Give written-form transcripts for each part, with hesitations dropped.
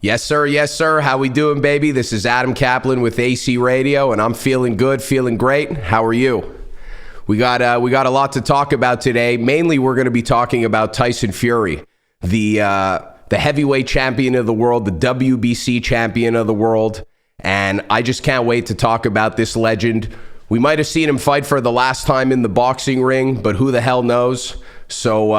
Yes, sir. Yes, sir. How we doing, baby? This is Adam Caplan with AC Radio, and I'm feeling good, feeling great. How are you? We got a lot to talk about today. Mainly, we're going to be talking about Tyson Fury, the heavyweight champion of the world, the WBC champion of the world, and I just can't wait to talk about this legend. We might have seen him fight for the last time in the boxing ring, but who the hell knows? So,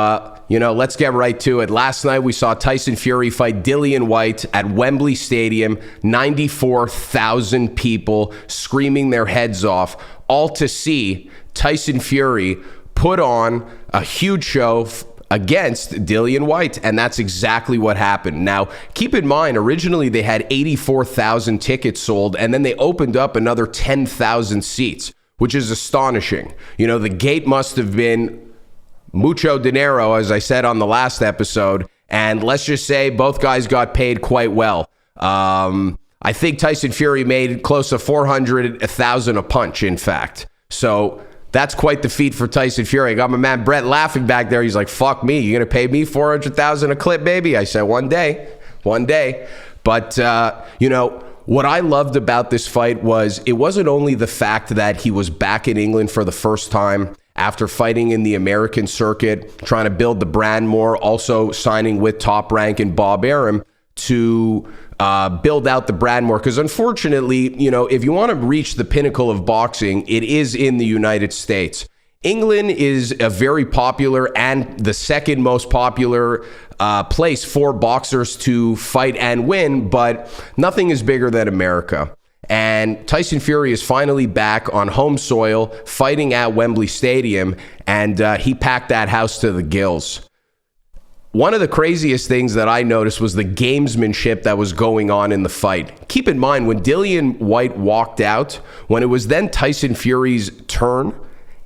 let's get right to it. Last night, we saw Tyson Fury fight Dillian Whyte at Wembley Stadium. 94,000 people screaming their heads off, all to see Tyson Fury put on a huge show against Dillian Whyte, and that's exactly what happened. Now, keep in mind, originally they had 84,000 tickets sold, and then they opened up another 10,000 seats, which is astonishing. The gate must have been mucho dinero, as I said on the last episode, and let's just say both guys got paid quite well. I think Tyson Fury made close to 400,000 a punch, in fact. So that's quite the feat for Tyson Fury. I got my man Brett laughing back there. He's like, fuck me, you gonna pay me 400,000 a clip, baby? I said, one day. But, what I loved about this fight was it wasn't only the fact that he was back in England for the first time after fighting in the American circuit, trying to build the brand more, also signing with Top Rank and Bob Arum to build out the brand more. Because unfortunately, if you want to reach the pinnacle of boxing, it is in the United States. England is a very popular and the second most popular place for boxers to fight and win, but nothing is bigger than America. And Tyson Fury is finally back on home soil, fighting at Wembley Stadium, and he packed that house to the gills. One of the craziest things that I noticed was the gamesmanship that was going on in the fight. Keep in mind, when Dillian Whyte walked out, when it was then Tyson Fury's turn,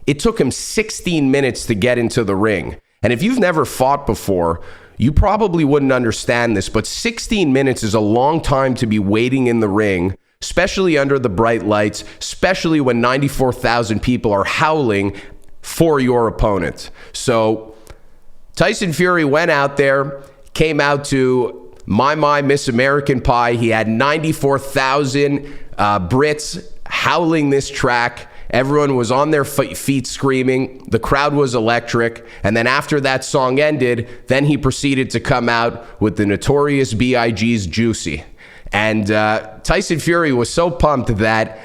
it took him 16 minutes to get into the ring. And if you've never fought before, you probably wouldn't understand this, but 16 minutes is a long time to be waiting in the ring, especially under the bright lights, especially when 94,000 people are howling for your opponent. So Tyson Fury went out there, came out to My Miss American Pie. He had 94,000 Brits howling this track. Everyone was on their feet screaming. The crowd was electric. And then after that song ended, then he proceeded to come out with the Notorious B.I.G.'s Juicy. And Tyson Fury was so pumped that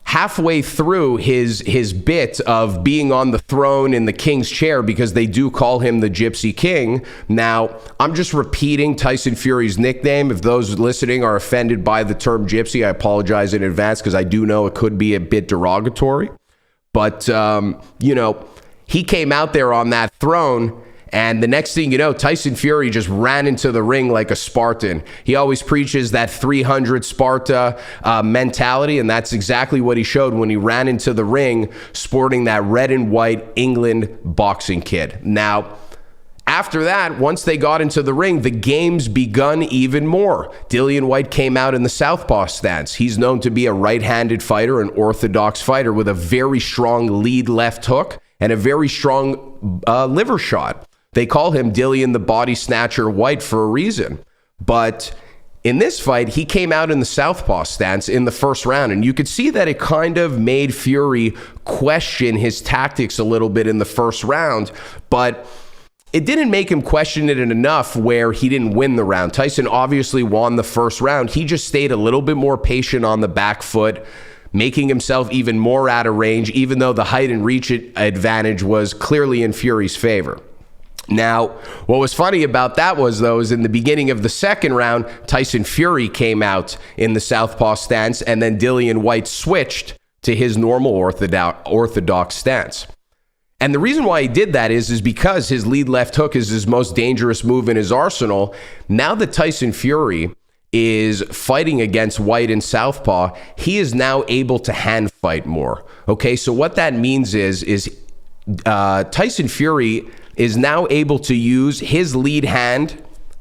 halfway through his bit of being on the throne in the king's chair, because they do call him the Gypsy King. Now, I'm just repeating Tyson Fury's nickname. If those listening are offended by the term gypsy, I apologize in advance, because I do know it could be a bit derogatory. But, he came out there on that throne, and the next thing you know, Tyson Fury just ran into the ring like a Spartan. He always preaches that 300 Sparta mentality, and that's exactly what he showed when he ran into the ring sporting that red and white England boxing kit. Now, after that, once they got into the ring, the games begun even more. Dillian Whyte came out in the southpaw stance. He's known to be a right-handed fighter, an orthodox fighter with a very strong lead left hook and a very strong liver shot. They call him Dillian the Body Snatcher Whyte for a reason. But in this fight, he came out in the southpaw stance in the first round, and you could see that it kind of made Fury question his tactics a little bit in the first round, but it didn't make him question it enough where he didn't win the round. Tyson obviously won the first round. He just stayed a little bit more patient on the back foot, making himself even more out of range, even though the height and reach advantage was clearly in Fury's favor. Now, what was funny about that was, though, is in the beginning of the second round, Tyson Fury came out in the southpaw stance, and then Dillian Whyte switched to his normal orthodox stance. And the reason why he did that is because his lead left hook is his most dangerous move in his arsenal. Now that Tyson Fury is fighting against Whyte in southpaw, he is now able to hand fight more. Okay, so what that means is Tyson Fury is now able to use his lead hand,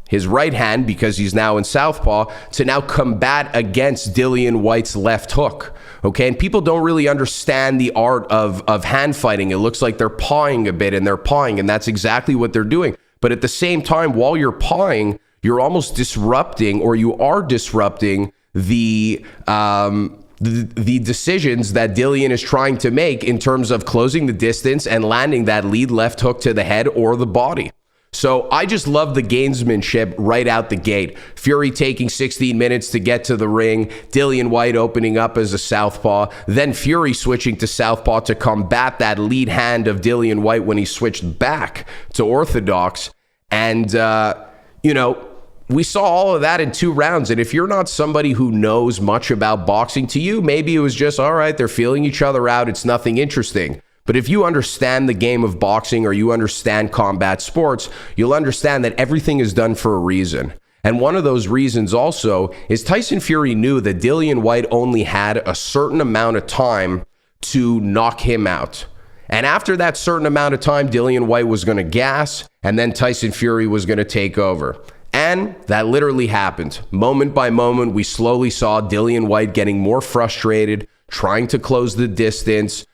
his right hand, because he's now in southpaw, to now combat against Dillian Whyte's left hook. Okay, and people don't really understand the art of hand fighting. It looks like they're pawing a bit, and they're pawing, and that's exactly what they're doing. But at the same time, while you're pawing, you're almost disrupting, or you are disrupting the decisions that Dillian is trying to make in terms of closing the distance and landing that lead left hook to the head or the body. So I just love the gamesmanship right out the gate. Fury taking 16 minutes to get to the ring, Dillian Whyte opening up as a southpaw, then Fury switching to southpaw to combat that lead hand of Dillian Whyte when he switched back to orthodox. And, we saw all of that in 2 rounds. And if you're not somebody who knows much about boxing, to you, maybe it was just, all right, they're feeling each other out. It's nothing interesting. But if you understand the game of boxing, or you understand combat sports, you'll understand that everything is done for a reason. And one of those reasons also is Tyson Fury knew that Dillian Whyte only had a certain amount of time to knock him out. And after that certain amount of time, Dillian Whyte was going to gas, and then Tyson Fury was going to take over. And that literally happened. Moment by moment, we slowly saw Dillian Whyte getting more frustrated, trying to close the distance,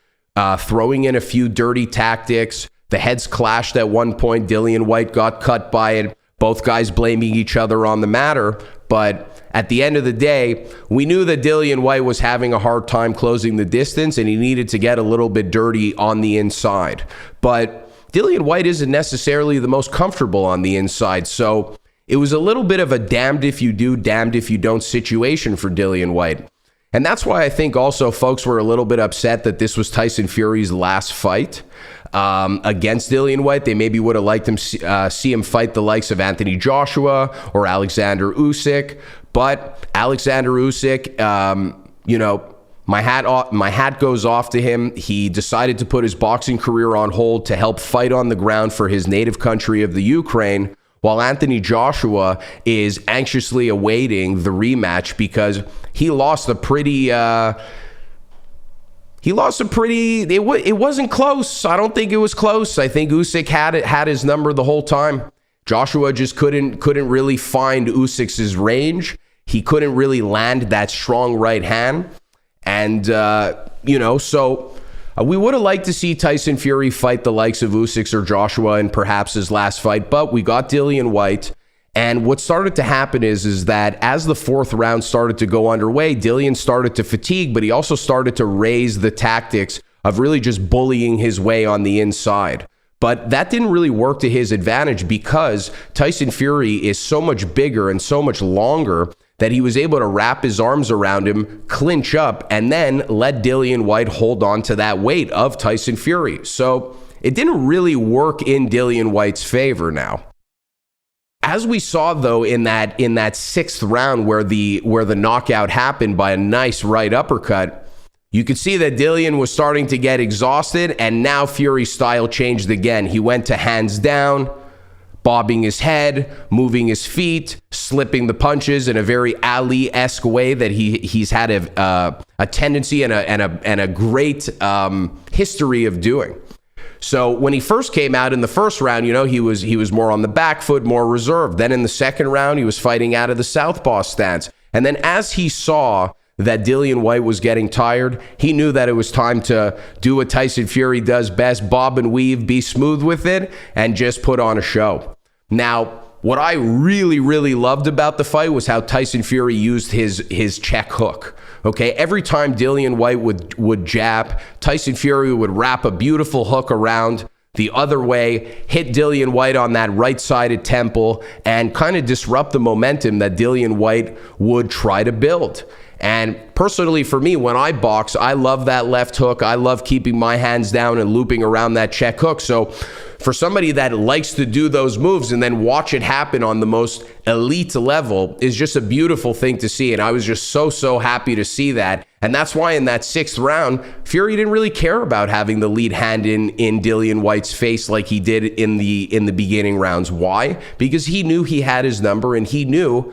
throwing in a few dirty tactics. The heads clashed at one point. Dillian Whyte got cut by it. Both guys blaming each other on the matter. But at the end of the day, we knew that Dillian Whyte was having a hard time closing the distance, and he needed to get a little bit dirty on the inside. But Dillian Whyte isn't necessarily the most comfortable on the inside. So it was a little bit of a damned if you do, damned if you don't situation for Dillian Whyte. And that's why I think also folks were a little bit upset that this was Tyson Fury's last fight against Dillian Whyte. They maybe would have liked him see him fight the likes of Anthony Joshua or Alexander Usyk. But Alexander Usyk, my hat goes off to him. He decided to put his boxing career on hold to help fight on the ground for his native country of the Ukraine, while Anthony Joshua is anxiously awaiting the rematch because he lost a pretty, it wasn't close. I don't think it was close. I think Usyk had his number the whole time. Joshua just couldn't really find Usyk's range. He couldn't really land that strong right hand. And, so we would have liked to see Tyson Fury fight the likes of Usyk or Joshua in perhaps his last fight, but we got Dillian Whyte. And what started to happen is that as the 4th round started to go underway, Dillian started to fatigue, but he also started to raise the tactics of really just bullying his way on the inside. But that didn't really work to his advantage because Tyson Fury is so much bigger and so much longer that he was able to wrap his arms around him, clinch up, and then let Dillian Whyte hold on to that weight of Tyson Fury. So it didn't really work in Dillian Whyte's favor now. As we saw, though, in that 6th round where the knockout happened by a nice right uppercut, you could see that Dillian was starting to get exhausted, and now Fury's style changed again. He went to hands down, bobbing his head, moving his feet, slipping the punches in a very Ali-esque way that he's had a tendency and a great history of doing. So when he first came out in the 1st round, he was more on the back foot, more reserved. Then in the 2nd round, he was fighting out of the southpaw stance. And then as he saw that Dillian Whyte was getting tired, he knew that it was time to do what Tyson Fury does best, bob and weave, be smooth with it, and just put on a show. Now, what I really, really loved about the fight was how Tyson Fury used his check hook. Okay, every time Dillian Whyte would jab, Tyson Fury would wrap a beautiful hook around the other way, hit Dillian Whyte on that right-sided temple, and kind of disrupt the momentum that Dillian Whyte would try to build. And personally, for me, when I box, I love that left hook. I love keeping my hands down and looping around that check hook. So for somebody that likes to do those moves and then watch it happen on the most elite level is just a beautiful thing to see. And I was just so happy to see that. And that's why in that 6th round, Fury didn't really care about having the lead hand in Dillian Whyte's face like he did in the beginning rounds. Why? Because he knew he had his number, and he knew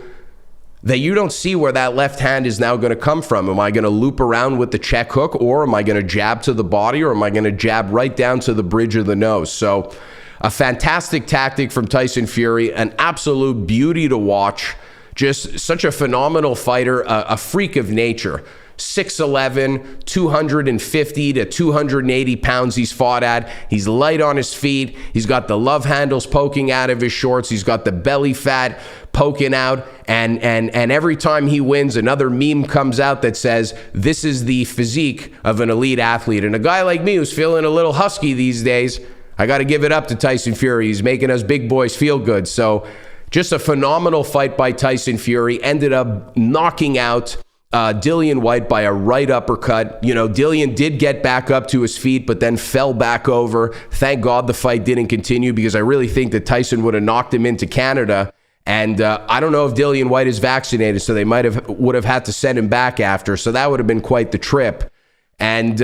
that you don't see where that left hand is now going to come from. Am I going to loop around with the check hook, or am I going to jab to the body, or am I going to jab right down to the bridge of the nose? So a fantastic tactic from Tyson Fury, an absolute beauty to watch. Just such a phenomenal fighter, a freak of nature. 6'11", 250 to 280 pounds he's fought at. He's light on his feet. He's got the love handles poking out of his shorts. He's got the belly fat poking out. And every time he wins, another meme comes out that says, this is the physique of an elite athlete. And a guy like me who's feeling a little husky these days, I got to give it up to Tyson Fury. He's making us big boys feel good. So just a phenomenal fight by Tyson Fury. Ended up knocking out Dillian Whyte by a right uppercut. You know, Dillian did get back up to his feet, but then fell back over. Thank God the fight didn't continue, because I really think that Tyson would have knocked him into Canada. And I don't know if Dillian Whyte is vaccinated, so they would have had to send him back after. So that would have been quite the trip. And,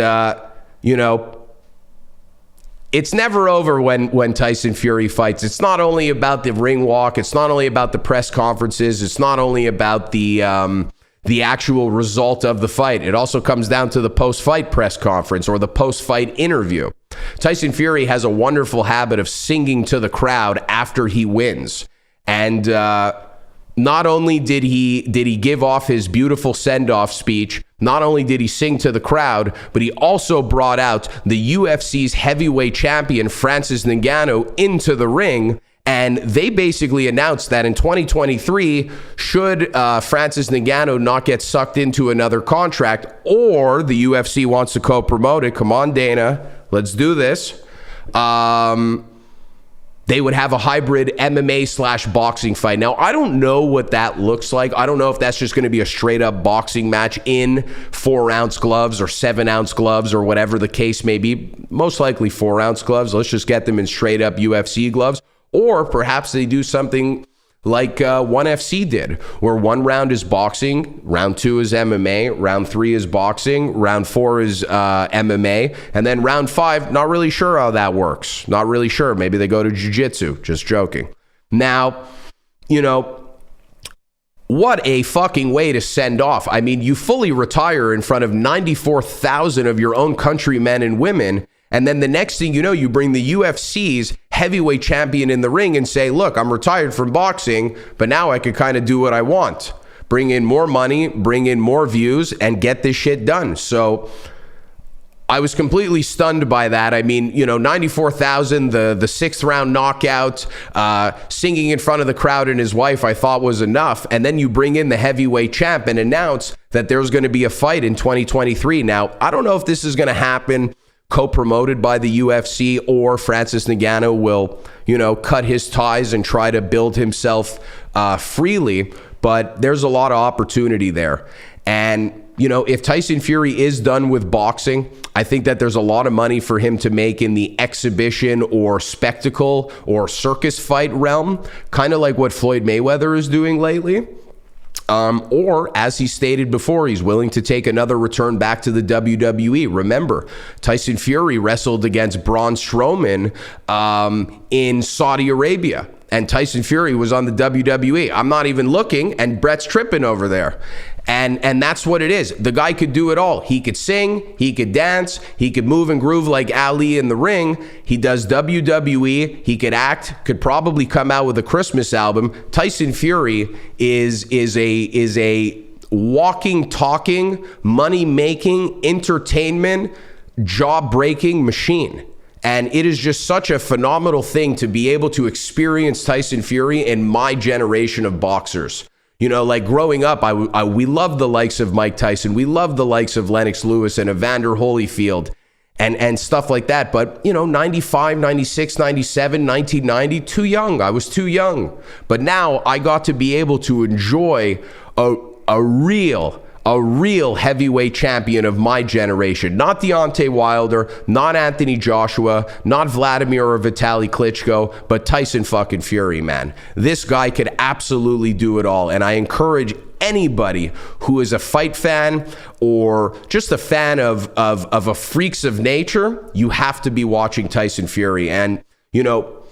you know, it's never over when Tyson Fury fights. It's not only about the ring walk. It's not only about the press conferences. It's not only about the actual result of the fight. It also comes down to the post-fight press conference or the post-fight interview. Tyson Fury has a wonderful habit of singing to the crowd after he wins. And not only did he give off his beautiful send-off speech, not only did he sing to the crowd, but he also brought out the UFC's heavyweight champion, Francis Ngannou, into the ring. And they basically announced that in 2023, should Francis Ngannou not get sucked into another contract, or the UFC wants to co-promote it, come on, Dana, let's do this, they would have a hybrid MMA/boxing fight. Now, I don't know what that looks like. I don't know if that's just going to be a straight-up boxing match in 4-ounce gloves or 7-ounce gloves or whatever the case may be. Most likely 4-ounce gloves. Let's just get them in straight-up UFC gloves. Or perhaps they do something like ONE FC did, where 1 round is boxing, round 2 is MMA, round 3 is boxing, round 4 is MMA, and then round 5, not really sure how that works. Not really sure. Maybe they go to jiu-jitsu. Just joking. Now, you know, what a fucking way to send off. I mean, you fully retire in front of 94,000 of your own countrymen and women, and then the next thing you know, you bring the UFC's heavyweight champion in the ring and say, look, I'm retired from boxing, but now I could kind of do what I want. Bring in more money, bring in more views, and get this shit done. So I was completely stunned by that. I mean, you know, 94,000, the 6th round knockout, singing in front of the crowd and his wife, I thought was enough. And then you bring in the heavyweight champ and announce that there's going to be a fight in 2023. Now, I don't know if this is going to happen co-promoted by the UFC, or Francis Ngannou will, you know, cut his ties and try to build himself freely. But there's a lot of opportunity there. And, you know, if Tyson Fury is done with boxing, I think that there's a lot of money for him to make in the exhibition or spectacle or circus fight realm, kind of like what Floyd Mayweather is doing lately. Or, as he stated before, he's willing to take another return back to the WWE. Remember, Tyson Fury wrestled against Braun Strowman in Saudi Arabia, and Tyson Fury was on the WWE. I'm not even looking, and Brett's tripping over there. And that's what it is. The guy could do it all. He could sing, he could dance, he could move and groove like Ali in the ring. He does WWE, he could act, could probably come out with a Christmas album. Tyson Fury is a walking, talking, money-making, entertainment, jaw-breaking machine. And it is just such a phenomenal thing to be able to experience Tyson Fury in my generation of boxers. You know, like growing up, we loved the likes of Mike Tyson. We loved the likes of Lennox Lewis and Evander Holyfield and stuff like that. But, you know, 95, 96, 97, 1990, too young. I was too young. But now I got to be able to enjoy a real heavyweight champion of my generation. Not Deontay Wilder, not Anthony Joshua, not Vladimir or Vitaly Klitschko, but Tyson fucking Fury, man. This guy could absolutely do it all. And I encourage anybody who is a fight fan or just a fan of a freaks of nature, you have to be watching Tyson Fury. And, you know,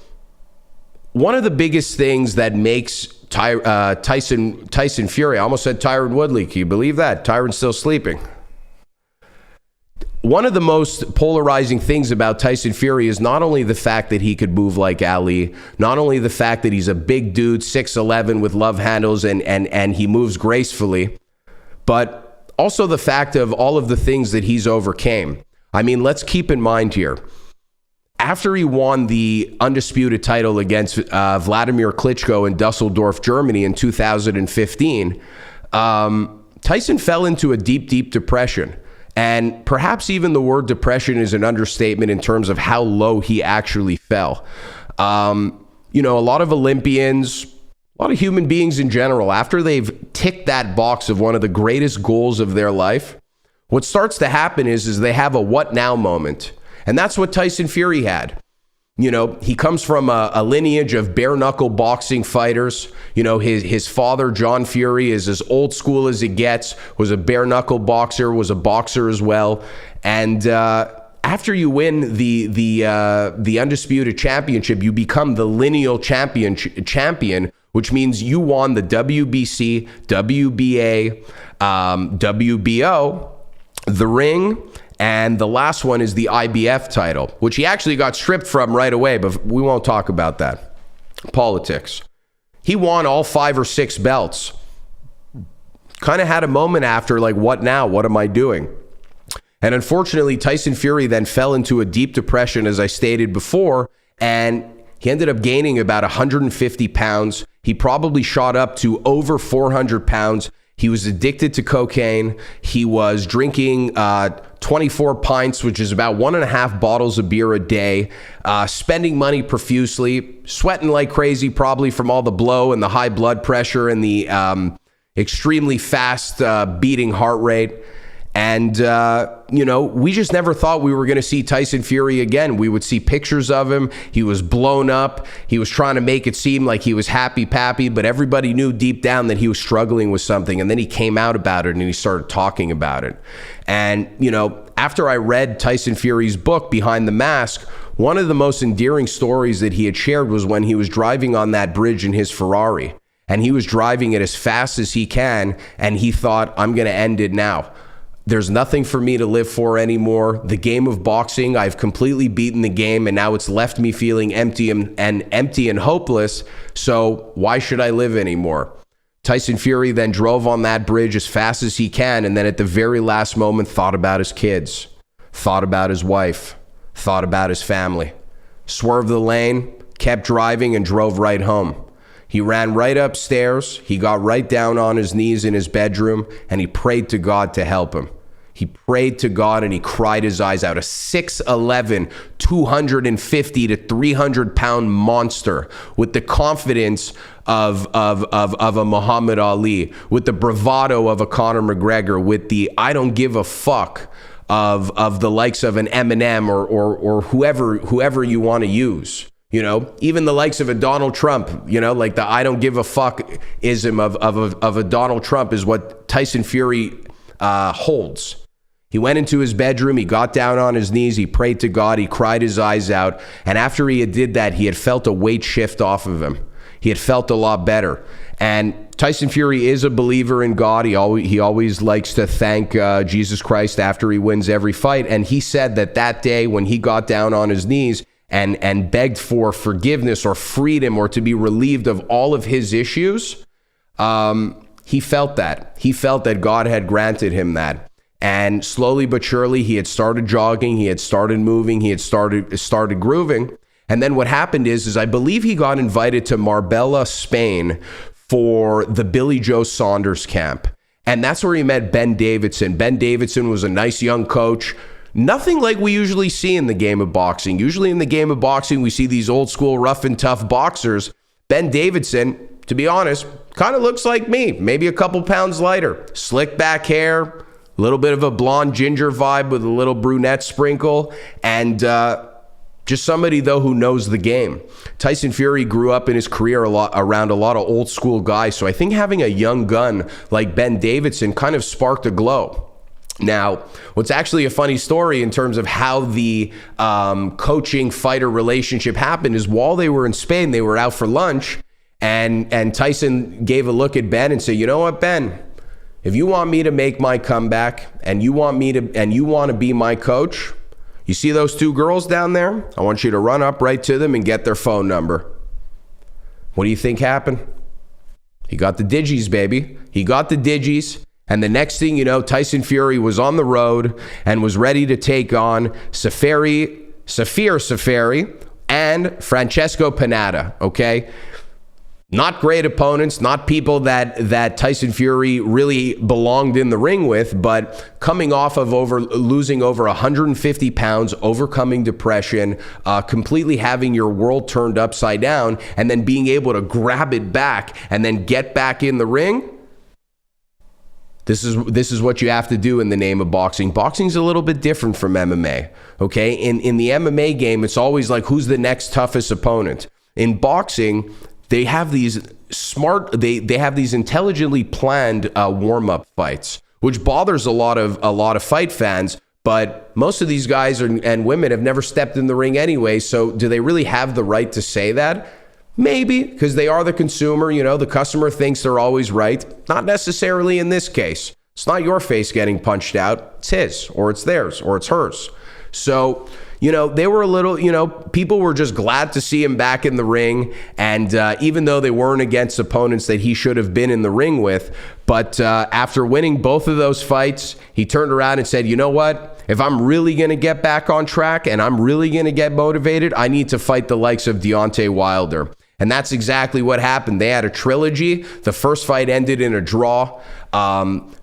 one of the biggest things that makes Tyson Fury, I almost said Tyron Woodley. Can you believe that? Tyron's still sleeping. One of the most polarizing things about Tyson Fury is not only the fact that he could move like Ali, not only the fact that he's a big dude, 6'11", with love handles and he moves gracefully, but also the fact of all of the things that he's overcame. I mean, let's keep in mind here, after he won the undisputed title against Vladimir Klitschko in Dusseldorf, Germany in 2015, Tyson fell into a deep, deep depression. And perhaps even the word depression is an understatement in terms of how low he actually fell. You know, a lot of Olympians, a lot of human beings in general, after they've ticked that box of one of the greatest goals of their life, what starts to happen is they have a what now moment. And that's what Tyson Fury had. You know, he comes from a lineage of bare knuckle boxing fighters. You know, his father, John Fury, is as old school as it gets, was a bare knuckle boxer, was a boxer as well. And after you win the undisputed championship, you become the lineal champion, which means you won the WBC, WBA, WBO, the ring, and the last one is the IBF title, which he actually got stripped from right away, but we won't talk about that. Politics. He won all 5 or 6 belts. Kind of had a moment after, like, what now? What am I doing? And unfortunately, Tyson Fury then fell into a deep depression, as I stated before, and he ended up gaining about 150 pounds. He probably shot up to over 400 pounds. He was addicted to cocaine. He was drinking 24 pints, which is about 1.5 bottles of beer a day, spending money profusely, sweating like crazy, probably from all the blow and the high blood pressure and the extremely fast beating heart rate. And, you know, we just never thought we were going to see Tyson Fury again. We would see pictures of him. He was blown up. He was trying to make it seem like he was happy-pappy, but everybody knew deep down that he was struggling with something. And then he came out about it and he started talking about it. And, you know, after I read Tyson Fury's book, Behind the Mask, one of the most endearing stories that he had shared was when he was driving on that bridge in his Ferrari. And he was driving it as fast as he can. And he thought, I'm going to end it now. There's nothing for me to live for anymore. The game of boxing, I've completely beaten the game, and now it's left me feeling empty and hopeless. So why should I live anymore? Tyson Fury then drove on that bridge as fast as he can, and then at the very last moment thought about his kids, thought about his wife, thought about his family. Swerved the lane, kept driving, and drove right home. He ran right upstairs, he got right down on his knees in his bedroom, and he prayed to God to help him. He prayed to God and he cried his eyes out. A 6'11", 250 to 300 pound monster with the confidence of a Muhammad Ali, with the bravado of a Conor McGregor, with the I don't give a fuck of the likes of an Eminem or whoever you want to use. You know, even the likes of a Donald Trump, you know, like the I don't give a fuck-ism of a Donald Trump is what Tyson Fury holds. He went into his bedroom, he got down on his knees, he prayed to God, he cried his eyes out, and after he did that, he had felt a weight shift off of him. He had felt a lot better. And Tyson Fury is a believer in God. He always likes to thank Jesus Christ after he wins every fight, and he said that day when he got down on his knees, and begged for forgiveness or freedom or to be relieved of all of his issues, he felt that. He felt that God had granted him that. And slowly but surely, he had started jogging, he had started moving, he had started grooving. And then what happened is I believe he got invited to Marbella, Spain for the Billy Joe Saunders camp. And that's where he met Ben Davidson. Ben Davidson was a nice young coach. Nothing like we usually see in the game of boxing. Usually in the game of boxing, we see these old school rough and tough boxers. Ben Davidson, to be honest, kind of looks like me, maybe a couple pounds lighter. Slick back hair, a little bit of a blonde ginger vibe with a little brunette sprinkle, and just somebody, though, who knows the game. Tyson Fury grew up in his career around a lot of old school guys, so I think having a young gun like Ben Davidson kind of sparked a glow. Now, what's actually a funny story in terms of how the coaching-fighter relationship happened is while they were in Spain, they were out for lunch, and Tyson gave a look at Ben and said, you know what, Ben, if you want me to make my comeback and you want to be my coach, you see those 2 girls down there? I want you to run up right to them and get their phone number. What do you think happened? He got the digis, baby. He got the digis. And the next thing you know, Tyson Fury was on the road and was ready to take on Safir Safari and Francesco Pinata, okay? Not great opponents, not people that Tyson Fury really belonged in the ring with, but coming off of losing over 150 pounds, overcoming depression, completely having your world turned upside down, and then being able to grab it back and then get back in the ring. This is what you have to do in the name of boxing. Boxing's a little bit different from MMA, okay? In the MMA game, it's always like, who's the next toughest opponent? In boxing, they have these they have these intelligently planned warm-up fights, which bothers a lot of fight fans. But most of these guys and women have never stepped in the ring anyway. So do they really have the right to say that? Maybe, because they are the consumer. You know, the customer thinks they're always right. Not necessarily in this case. It's not your face getting punched out. It's his, or it's theirs, or it's hers. So, you know, they were a little, you know, people were just glad to see him back in the ring. And even though they weren't against opponents that he should have been in the ring with, but after winning both of those fights, he turned around and said, you know what? If I'm really going to get back on track and I'm really going to get motivated, I need to fight the likes of Deontay Wilder. And that's exactly what happened. They had a trilogy. The first fight ended in a draw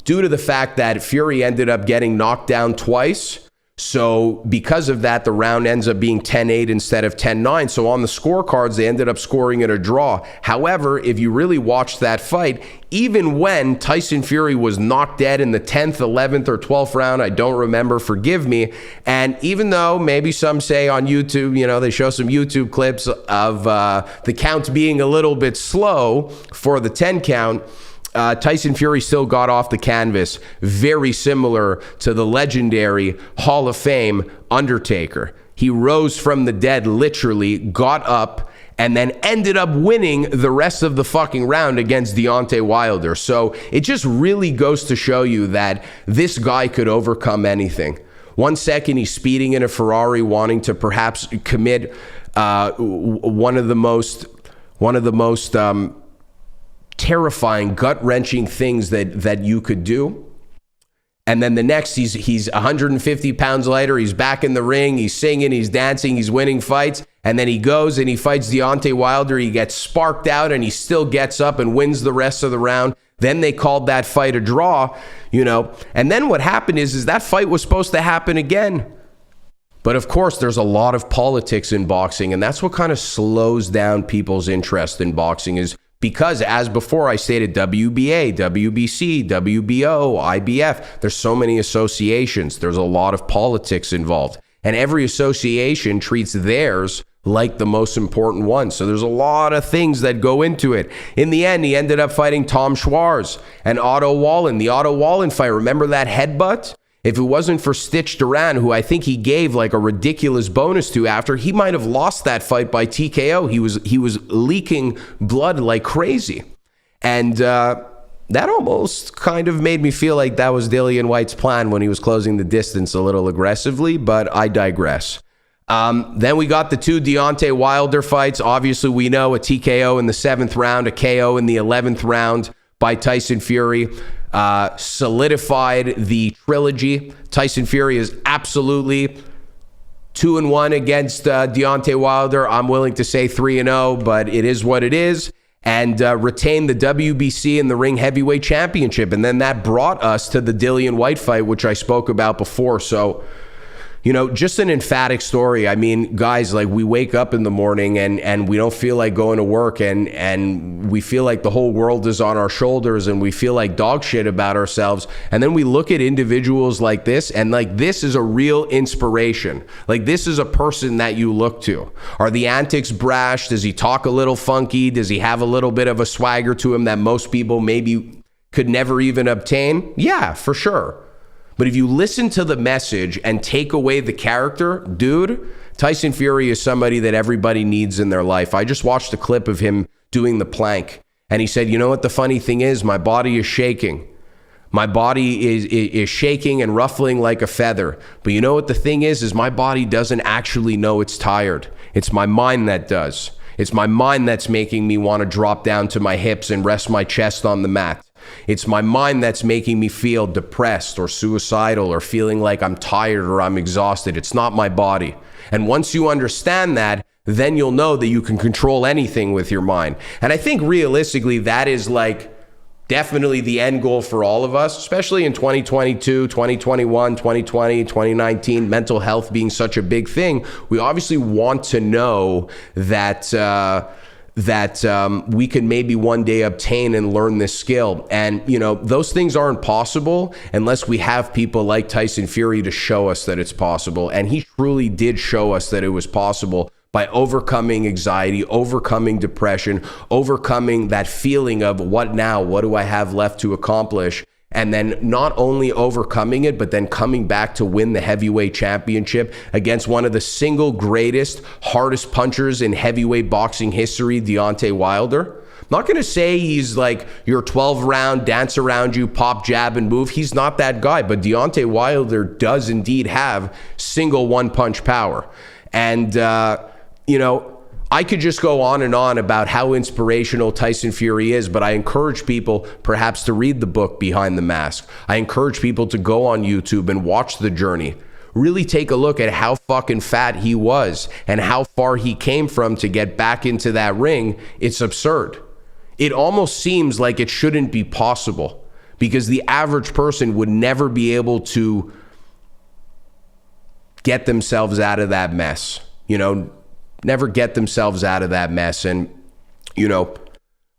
due to the fact that Fury ended up getting knocked down twice. So because of that, the round ends up being 10-8 instead of 10-9. So on the scorecards, they ended up scoring it a draw. However, if you really watch that fight, even when Tyson Fury was knocked dead in the 10th, 11th, or 12th round, I don't remember, forgive me. And even though maybe some say on YouTube, you know, they show some YouTube clips of the count being a little bit slow for the 10 count, Tyson Fury still got off the canvas, very similar to the legendary Hall of Fame Undertaker. He rose from the dead, literally, got up, and then ended up winning the rest of the fucking round against Deontay Wilder. So it just really goes to show you that this guy could overcome anything. 1 second he's speeding in a Ferrari, wanting to perhaps commit one of the most terrifying, gut-wrenching things that you could do. And then the next, he's 150 pounds lighter, he's back in the ring, he's singing, he's dancing, he's winning fights, and then he goes and he fights Deontay Wilder, he gets sparked out, and he still gets up and wins the rest of the round. Then they called that fight a draw, you know. And then what happened is that fight was supposed to happen again. But of course, there's a lot of politics in boxing, and that's what kind of slows down people's interest in boxing, is because, as before I stated, WBA, WBC, WBO, IBF, there's so many associations. There's a lot of politics involved. And every association treats theirs like the most important one. So there's a lot of things that go into it. In the end, he ended up fighting Tom Schwarz and Otto Wallin. The Otto Wallin fight, remember that headbutt? If it wasn't for Stitch Duran, who I think he gave like a ridiculous bonus to after, he might have lost that fight by TKO. He was leaking blood like crazy. And that almost kind of made me feel like that was Dillian Whyte's plan when he was closing the distance a little aggressively, but I digress. Then we got the two Deontay Wilder fights. Obviously, we know a TKO in the 7th round, a KO in the 11th round by Tyson Fury. Solidified the trilogy. Tyson Fury is absolutely 2-1 against Deontay Wilder. I'm willing to say 3-0, but it is what it is. And retained the WBC and the Ring Heavyweight Championship. And then that brought us to the Dillian Whyte fight, which I spoke about before. So, you know, just an emphatic story. I mean, guys, like, we wake up in the morning and we don't feel like going to work, and we feel like the whole world is on our shoulders, and we feel like dog shit about ourselves. And then we look at individuals like this, and like, this is a real inspiration. Like, this is a person that you look to. Are the antics brash? Does he talk a little funky? Does he have a little bit of a swagger to him that most people maybe could never even obtain? Yeah, for sure. But if you listen to the message and take away the character, dude, Tyson Fury is somebody that everybody needs in their life. I just watched a clip of him doing the plank, and he said, you know what the funny thing is? My body is shaking. My body is shaking and ruffling like a feather. But you know what the thing is my my doesn't actually know it's tired. It's my mind that does. It's my mind that's making me want to drop down to my hips and rest my chest on the mat. It's my mind that's making me feel depressed or suicidal or feeling like I'm tired or I'm exhausted. It's not my body. And once you understand that, then you'll know that you can control anything with your mind. And I think realistically, that is like definitely the end goal for all of us, especially in 2022, 2021, 2020, 2019, mental health being such a big thing. We obviously want to know that we can maybe one day obtain and learn this skill. And, you know, those things aren't possible unless we have people like Tyson Fury to show us that it's possible. And he truly did show us that it was possible by overcoming anxiety, overcoming depression, overcoming that feeling of what now? What do I have left to accomplish? And then not only overcoming it, but then coming back to win the heavyweight championship against one of the single greatest, hardest punchers in heavyweight boxing history, Deontay Wilder. I'm not going to say he's like your 12-round, dance around you, pop, jab, and move. He's not that guy, but Deontay Wilder does indeed have single one-punch power. And, you know, I could just go on and on about how inspirational Tyson Fury is, but I encourage people perhaps to read the book Behind the Mask. I encourage people to go on YouTube and watch the journey. Really take a look at how fucking fat he was and how far he came from to get back into that ring. It's absurd. It almost seems like it shouldn't be possible because the average person would never be able to get themselves out of that mess, you know, never get themselves out of that mess. And, you know,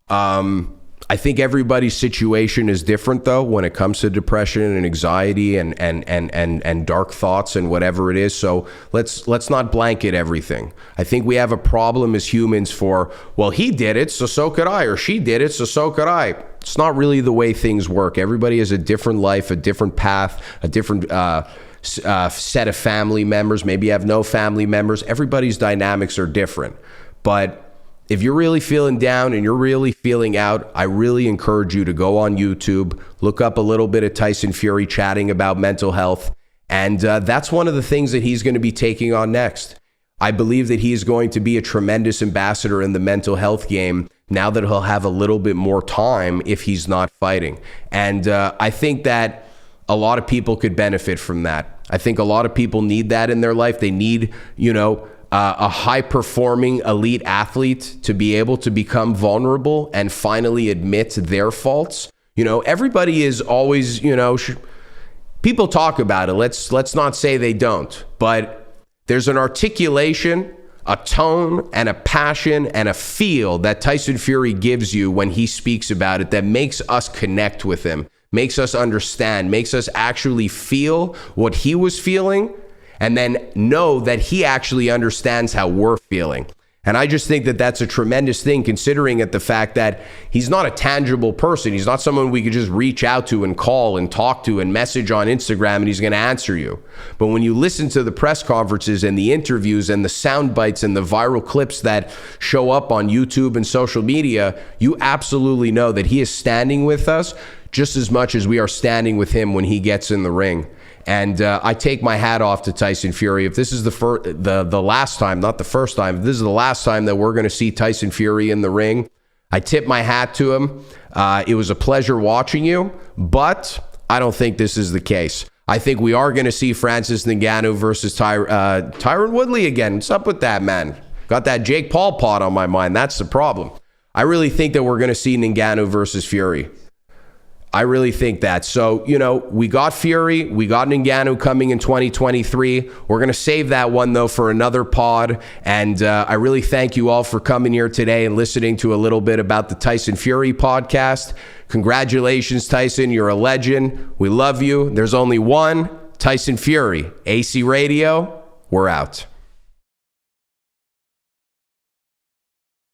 I think everybody's situation is different though when it comes to depression and anxiety and dark thoughts and whatever it is. So let's not blanket everything. I think we have a problem as humans for, well, he did it, so could I, or she did it, so could I. It's not really the way things work. Everybody has a different life, a different path, a different set of family members. Maybe you have no family members. Everybody's dynamics are different. But if you're really feeling down and you're really feeling out, I really encourage you to go on YouTube, look up a little bit of Tyson Fury chatting about mental health. And that's one of the things that he's going to be taking on next. I believe that he is going to be a tremendous ambassador in the mental health game now that he'll have a little bit more time if he's not fighting. And I think that a lot of people could benefit from that. I think a lot of people need that in their life. They need, you know, a high-performing elite athlete to be able to become vulnerable and finally admit their faults. You know, everybody is always, you know, people talk about it. Let's not say they don't, but there's an articulation, a tone, and a passion and a feel that Tyson Fury gives you when he speaks about it that makes us connect with him, makes us understand, makes us actually feel what he was feeling, and then know that he actually understands how we're feeling. And I just think that that's a tremendous thing, considering at the fact that he's not a tangible person. He's not someone we could just reach out to and call and talk to and message on Instagram and he's going to answer you. But when you listen to the press conferences and the interviews and the sound bites and the viral clips that show up on YouTube and social media, you absolutely know that he is standing with us just as much as we are standing with him when he gets in the ring. And I take my hat off to Tyson Fury. If this is the last time, not the first time, if this is the last time that we're going to see Tyson Fury in the ring, I tip my hat to him. It was a pleasure watching you, but I don't think this is the case. I think we are going to see Francis Ngannou versus Tyron Woodley again. What's up with that, man? Got that Jake Paul pot on my mind. That's the problem. I really think that we're going to see Ngannou versus Fury. I really think that. So, you know, we got Fury, we got Ngannou coming in 2023. We're going to save that one, though, for another pod. And I really thank you all for coming here today and listening to a little bit about the Tyson Fury podcast. Congratulations, Tyson. You're a legend. We love you. There's only one Tyson Fury. AC Radio, we're out.